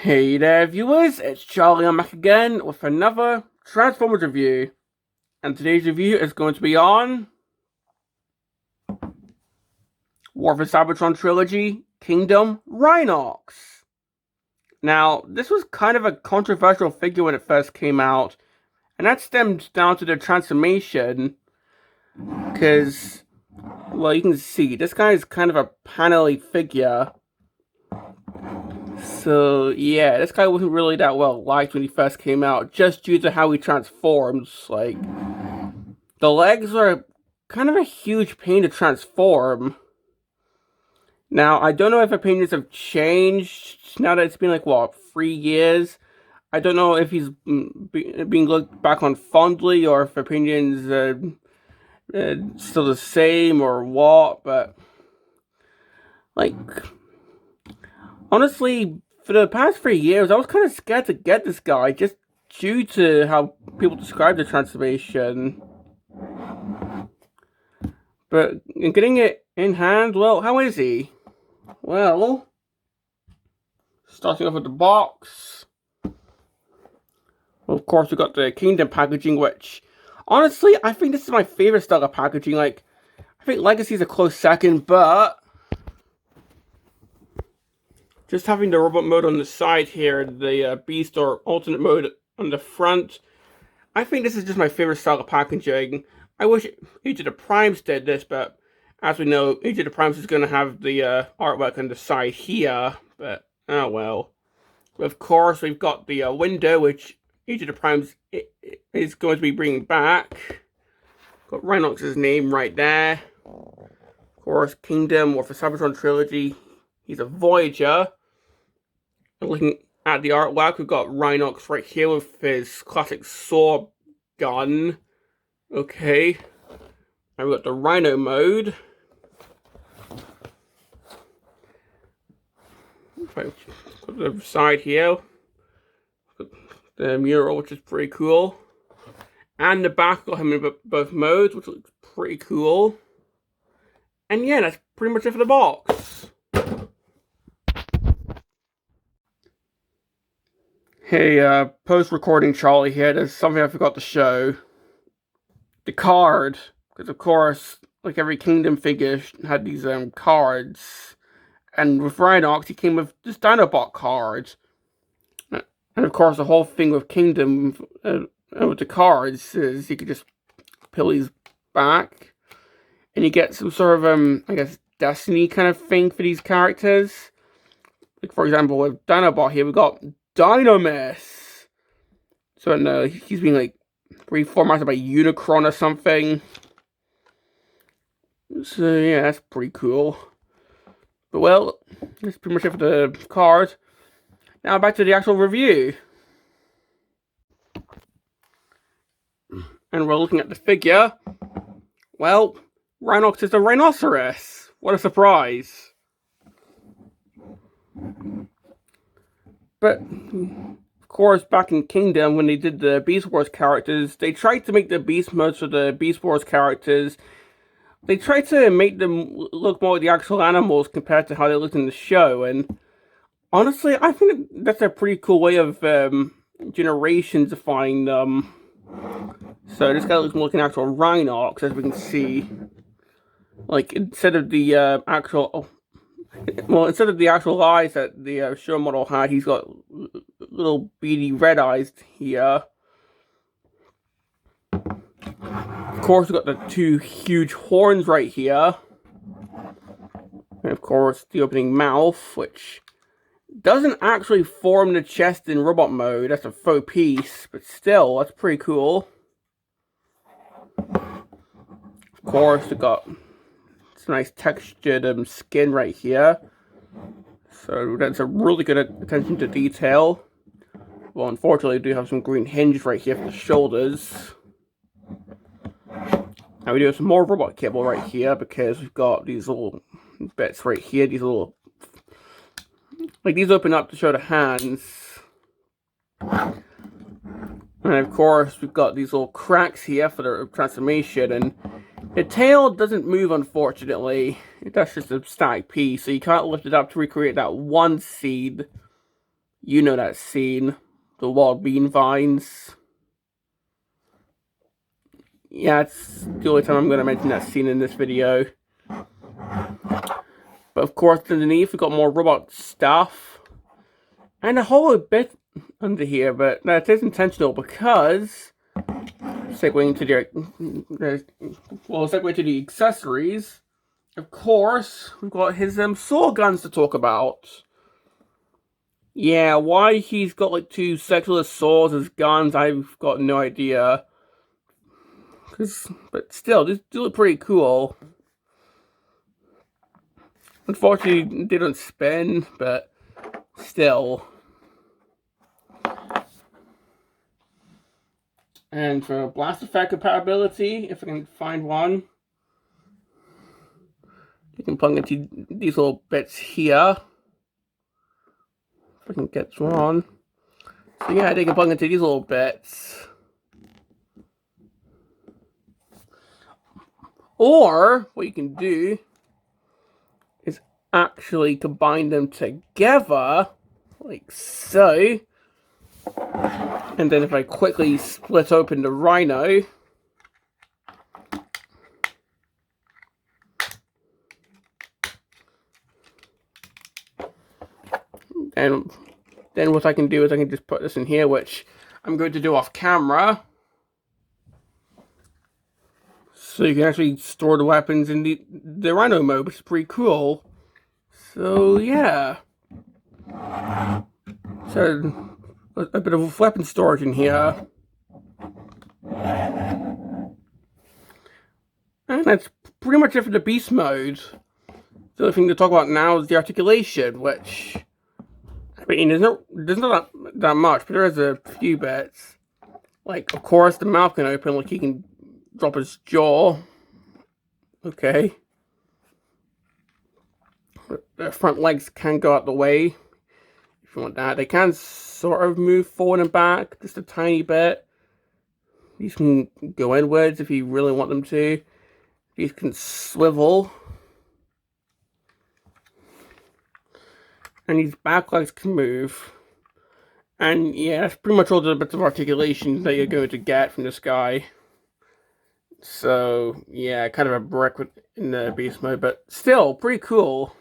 Hey there, viewers, it's Charlie. I'm back again with another Transformers review. And today's review is going to be on War for Cybertron Trilogy Kingdom Rhinox. Now, this was kind of a controversial figure when it first came out, and that stemmed down to the transformation. Because, well, you can see, this guy is kind of a panel-y figure. So, yeah, this guy wasn't really that well liked when he first came out, just due to how he transforms. Like, the legs are kind of a huge pain to transform. Now, I don't know if opinions have changed now that it's been, like, what, 3 years? I don't know if he's being looked back on fondly, or if opinions still the same, or what, but, like, honestly, for the past 3 years, I was kind of scared to get this guy, just due to how people describe the transformation. But getting it in hand, well, how is he? Well, starting off with the box. Well, of course, we got the Kingdom packaging, which, honestly, I think this is my favorite style of packaging. Like, I think Legacy is a close second, but just having the robot mode on the side here, the Beast or alternate mode on the front, I think this is just my favorite style of packaging. I wish Age of the Primes did this, but as we know, Age of the Primes is going to have the artwork on the side here, but oh well. Of course, we've got the window, which Age of the Primes is going to be bringing back. Got Rhinox's name right there. Of course, Kingdom, or for Cybertron Trilogy, he's a Voyager. Looking at the artwork, we've got Rhinox right here with his classic sword gun. Okay. And we've got the Rhino mode. Got the side here. Got the mural, which is pretty cool. And the back got him in both modes, which looks pretty cool. And yeah, that's pretty much it for the box. Hey, post-recording Charlie here, there's something I forgot to show. The card, because of course, like every Kingdom figure had these cards. And with Rhinox, he came with this Dinobot card. And of course, the whole thing with Kingdom, with the cards, is you could just peel these back. And you get some sort of, I guess, destiny kind of thing for these characters. Like, for example, with Dinobot here, we got Dynamis. So, no, he's being, like, reformatted by Unicron or something. So, yeah, that's pretty cool. But, well, that's pretty much it for the card. Now, back to the actual review. And we're looking at the figure. Well, Rhinox is a rhinoceros. What a surprise. But, of course, back in Kingdom, when they did the Beast Wars characters, they tried to make the Beast modes for the Beast Wars characters. They tried to make them look more like the actual animals compared to how they looked in the show. And honestly, I think that's a pretty cool way of generation-defying them. So this guy looks more like an actual Rhinox, as we can see. Like, instead of the actual... Well, instead of the actual eyes that the show model had, he's got little beady red eyes here. Of course, we've got the two huge horns right here. And of course, the opening mouth, which doesn't actually form the chest in robot mode. That's a faux piece, but still, that's pretty cool. Of course, we've got some nice textured skin right here. So that's a really good attention to detail. Well, unfortunately, we do have some green hinge right here for the shoulders. And we do have some more robot cable right here, because we've got these little bits right here, these little... Like, these open up to show the hands. And of course, we've got these little cracks here for the transformation, and the tail doesn't move, unfortunately. That's just a static piece, so you can't lift it up to recreate that one seed. You know that scene, the wild bean vines. Yeah, it's the only time I'm going to mention that scene in this video. But of course, underneath, we've got more robot stuff. And a whole bit under here, but that is intentional because... Segueing to the accessories. Of course, we've got his saw guns to talk about. Yeah, why he's got like two sexualist saws as guns, I've got no idea. But still, these do look pretty cool. Unfortunately, they don't spin, but still. And for blast effect compatibility, if I can find one, you can plug into these little bits here. If I can get one. So yeah, they can plug into these little bits. Or, what you can do is actually combine them together, like so. And then if I quickly split open the Rhino, and then what I can do is I can just put this in here, which I'm going to do off camera. So you can actually store the weapons in the Rhino mode, which is pretty cool. So yeah. So a bit of weapon storage in here. And that's pretty much it for the beast mode. The only thing to talk about now is the articulation, which, I mean, there's not that much, but there is a few bits. Like, of course, the mouth can open, like he can drop his jaw. Okay. The front legs can go out the way, if you want that. They can sort of move forward and back, just a tiny bit. These can go inwards if you really want them to. These can swivel. And these back legs can move. And yeah, that's pretty much all the bits of articulation that you're going to get from this guy. So yeah, kind of a brick in the beast mode, but still pretty cool.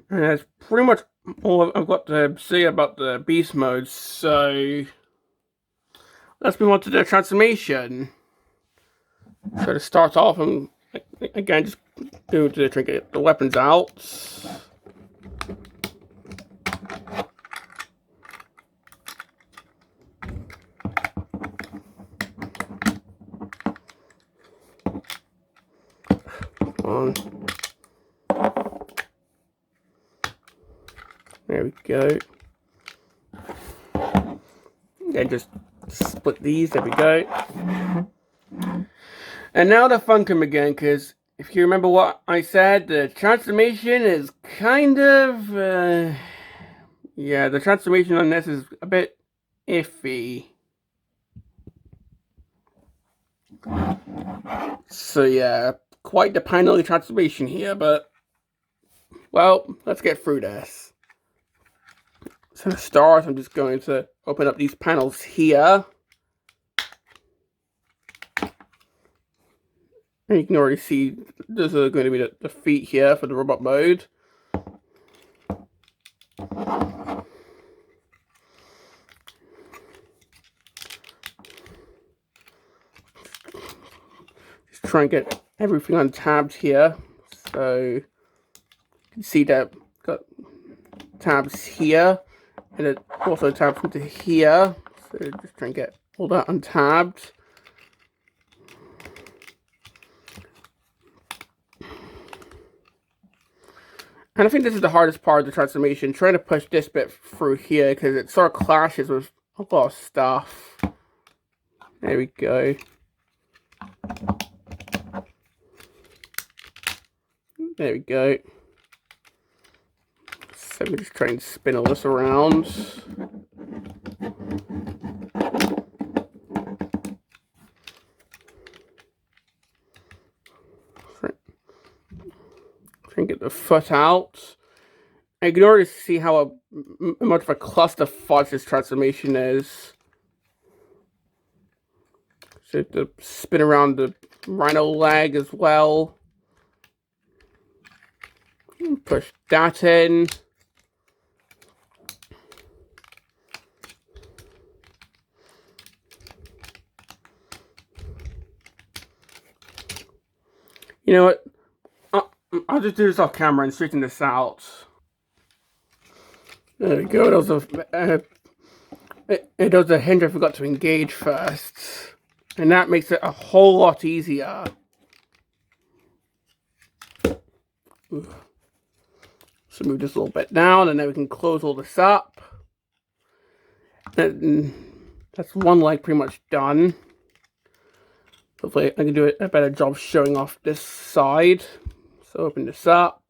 And that's pretty much all I've got to say about the beast mode, so let's move on to the transformation. So to start off, I'm again just going to try to get the weapons out. On. There we go. And just split these. There we go. And now the fun comes again, because if you remember what I said, the transformation is kind of... yeah, the transformation on this is a bit iffy. So yeah, quite the pinely transformation here, but... well, let's get through this. So to start, I'm just going to open up these panels here. And you can already see those are going to be the feet here for the robot mode. Just try and get everything untabbed here. So you can see that I've got tabs here. And it also tabs into here. So just try and get all that untabbed. And I think this is the hardest part of the transformation, trying to push this bit through here, because it sort of clashes with a lot of stuff. There we go. There we go. So let me just try and spin all this around. Try and get the foot out. And you can already see how much of a clusterfuck this transformation is. So to spin around the rhino leg as well. Push that in. You know what? I'll just do this off camera and straighten this out. There we go. It does a hinge I forgot to engage first. And that makes it a whole lot easier. So move this a little bit down, and then we can close all this up. And that's one leg pretty much done. Hopefully I can do a better job showing off this side. So open this up.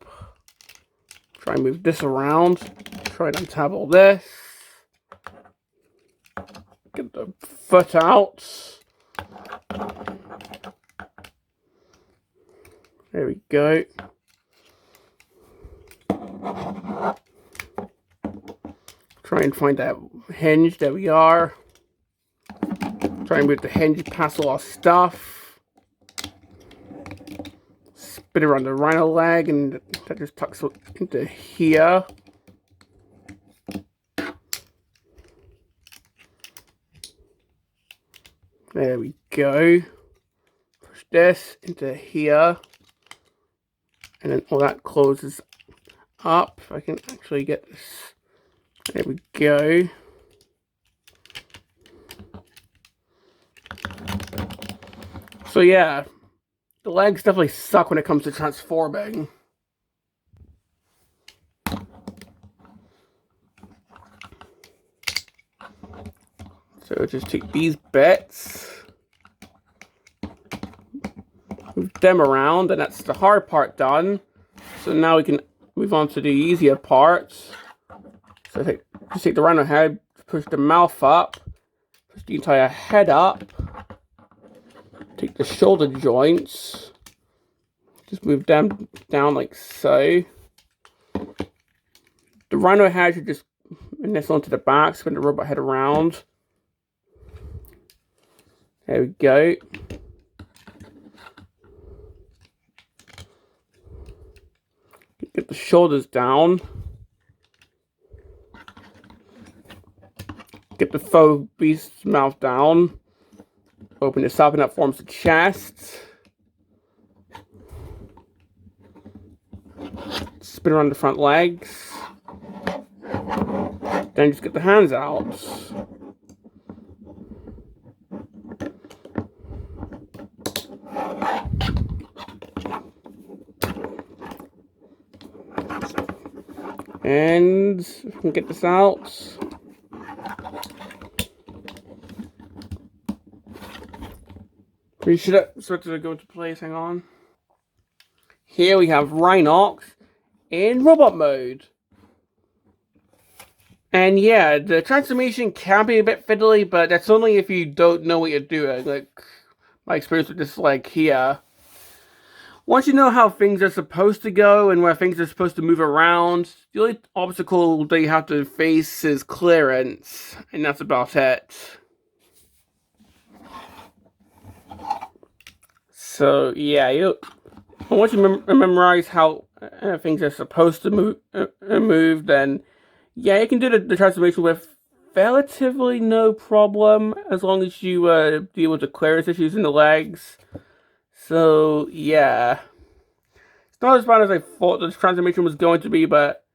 Try and move this around. Try and untab all this. Get the foot out. There we go. Try and find that hinge. There we are. Try and move the hinge past all our stuff. Spin around the rhino leg, and that just tucks into here. There we go. Push this into here. And then all that closes up. If I can actually get this. There we go. So yeah, the legs definitely suck when it comes to transforming. So just take these bits, move them around, and that's the hard part done. So now we can move on to the easier parts. So just take the rhino head, push the mouth up, push the entire head up, take the shoulder joints, just move them down like so. The rhino head should just nestle onto the back, spin the robot head around. There we go. Get the shoulders down. Get the faux beast's mouth down. Open this up, and that forms the chest. Spin around the front legs. Then just get the hands out. And if we can get this out. Pretty sure that starts to go into place. Hang on. Here we have Rhinox in robot mode. And yeah, the transformation can be a bit fiddly, but that's only if you don't know what you're doing. Like my experience with this leg here. Once you know how things are supposed to go and where things are supposed to move around, the only obstacle that you have to face is clearance, and that's about it. So yeah, once you memorize how things are supposed to move, then yeah, you can do the transformation with relatively no problem, as long as you deal with the clearance issues in the legs. So yeah, it's not as bad as I thought this transformation was going to be, but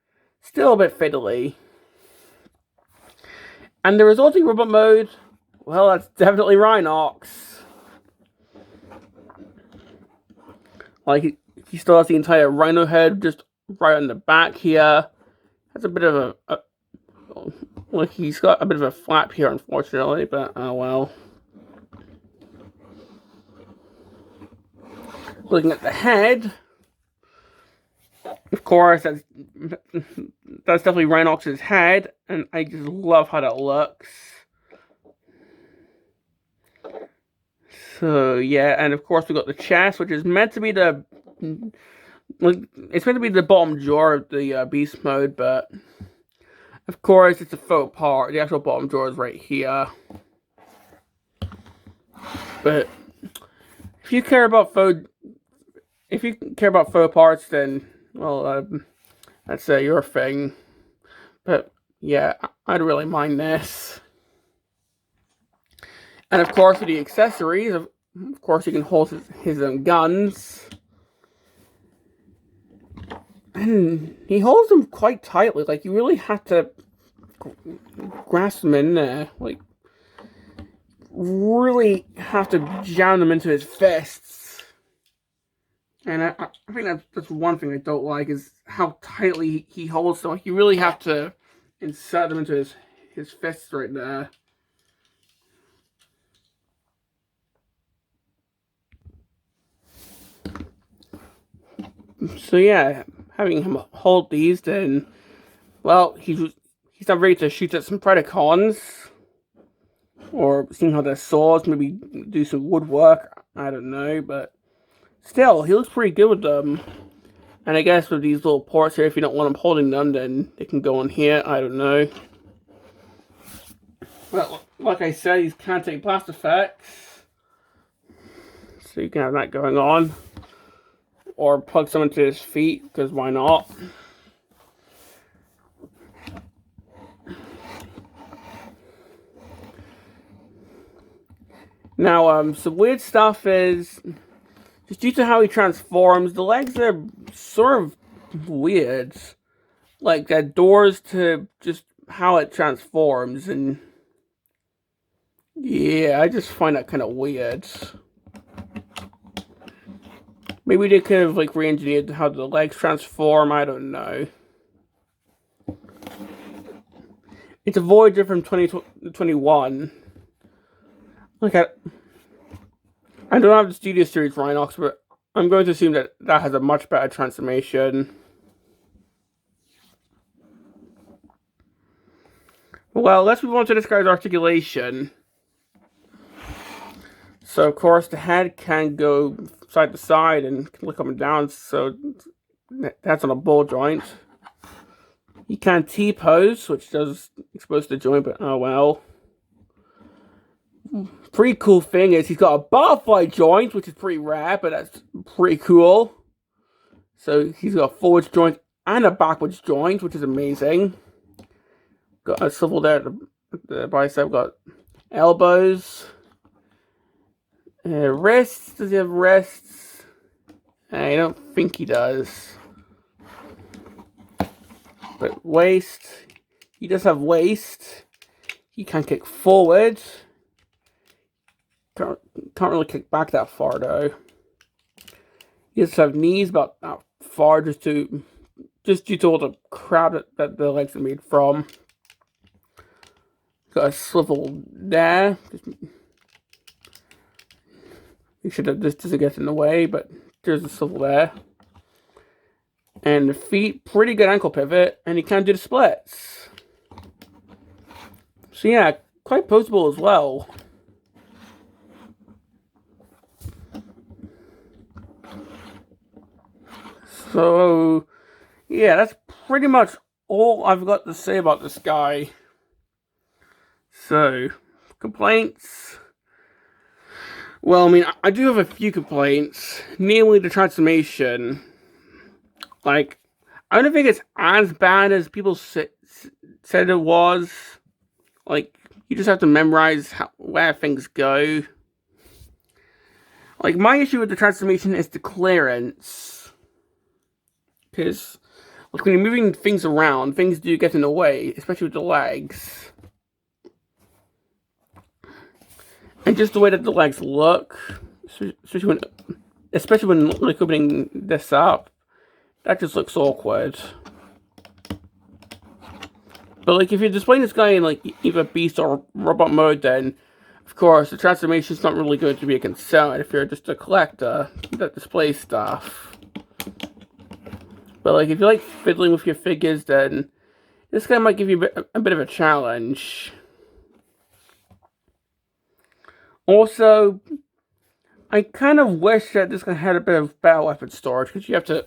still a bit fiddly. And the resulting robot mode, well, that's definitely Rhinox. Like, he still has the entire rhino head just right on the back here. Has a bit of like, he's got a bit of a flap here, unfortunately, but oh well. Looking at the head, of course, that's definitely Rhinox's head, and I just love how that looks. So yeah, and of course we got the chest, which is meant to be the Like, it's meant to be the bottom drawer of the beast mode, but of course it's a faux part. The actual bottom drawer is right here. But if you care about faux parts, then well, that's your thing. But yeah, I don't really mind this. And of course, with the accessories, of course, you can hold his own guns. And he holds them quite tightly. Like, you really have to grasp them in there. Like, really have to jam them into his fists. And I think that's one thing I don't like, is how tightly he holds them. Like, you really have to insert them into his fists right there. So yeah, having him hold these, then, well, he's not ready to shoot at some Predacons, or seeing how their swords, maybe do some woodwork, I don't know, but still, he looks pretty good with them. And I guess with these little ports here, if you don't want him holding them, then they can go on here, I don't know. Well, like I said, he's can't blast effects, so you can have that going on. Or plug someone to his feet, because why not? Now, some weird stuff is, just due to how he transforms, the legs are sort of weird. Like, they're doors to just how it transforms, and yeah, I just find that kind of weird. Maybe they could have, like, re-engineered how the legs transform, I don't know. It's a Voyager from 2021. Like, I don't have the Studio Series Rhinox, but I'm going to assume that that has a much better transformation. Well, let's move on to this guy's articulation. So, of course, the head can go side to side and can look up and down, so that's on a ball joint. He can T-pose, which does expose the joint, but oh well. Pretty cool thing is he's got a butterfly joint, which is pretty rare, but that's pretty cool. So he's got a forwards joint and a backwards joint, which is amazing. Got a swivel there at the bicep, got elbows. Wrists, does he have wrists? I don't think he does. But waist, he does have waist. He can kick forward. Can't really kick back that far though. He does have knees about that far, just due to all the crap that the legs are made from. Got a swivel there. Make sure that this doesn't get in the way, but there's a swivel there. And the feet, pretty good ankle pivot, and he can do the splits. So yeah, quite poseable as well. So yeah, that's pretty much all I've got to say about this guy. So, complaints. Well, I mean, I do have a few complaints, namely the transformation. Like, I don't think it's as bad as people said it was. Like, you just have to memorize where things go. Like, my issue with the transformation is the clearance. Because, like, when you're moving things around, things do get in the way, especially with the legs. And just the way that the legs look, especially when like opening this up, that just looks awkward. But like if you're displaying this guy in like either beast or robot mode, then of course the transformation is not really going to be a concern if you're just a collector that displays stuff. But like if you like fiddling with your figures, then this guy might give you a bit of a challenge. Also, I kind of wish that this guy had a bit of battle weapon storage, because you have to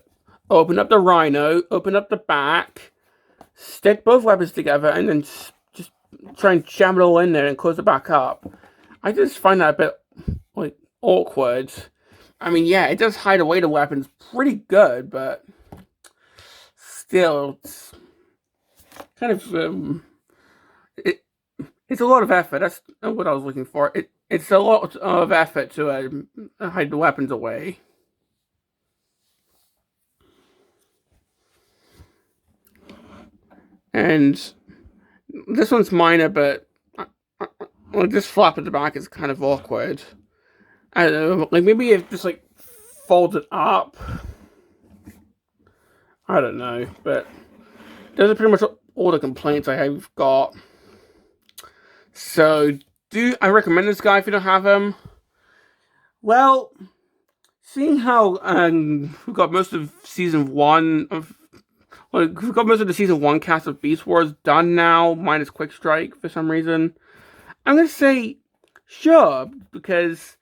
Open up the Rhino, open up the back, stick both weapons together, and then just try and jam it all in there and close it back up. I just find that a bit, like, awkward. I mean, yeah, it does hide away the weapons pretty good, but still, it's kind of, it's a lot of effort. That's what I was looking for. It's a lot of effort to hide the weapons away. And this one's minor, but this flap at the back is kind of awkward. I don't know, like maybe it just like folded up. I don't know, but those are pretty much all the complaints I have got. So, do I recommend this guy if you don't have him? Well, seeing how we've got most of season 1 of, well, we've got most of the season 1 cast of Beast Wars done now, minus Quick Strike for some reason, I'm gonna say sure, because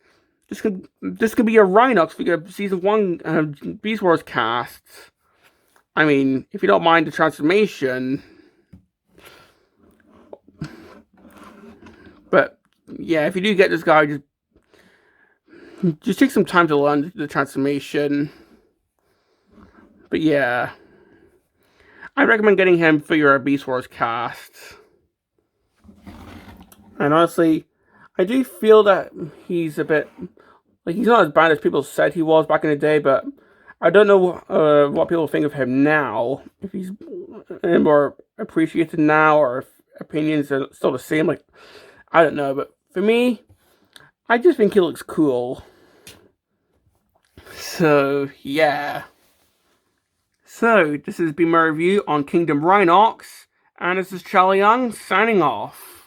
this could be a Rhinox for your season 1 Beast Wars casts. I mean, if you don't mind the transformation. But yeah, if you do get this guy, just take some time to learn the transformation. But yeah, I recommend getting him for your Beast Wars cast. And honestly, I do feel that he's a bit, like, he's not as bad as people said he was back in the day, but I don't know what people think of him now. If he's more appreciated now, or if opinions are still the same. Like, I don't know, but for me, I just think he looks cool. So, yeah. So, this has been my review on Kingdom Rhinox, and this is Charlie Young signing off.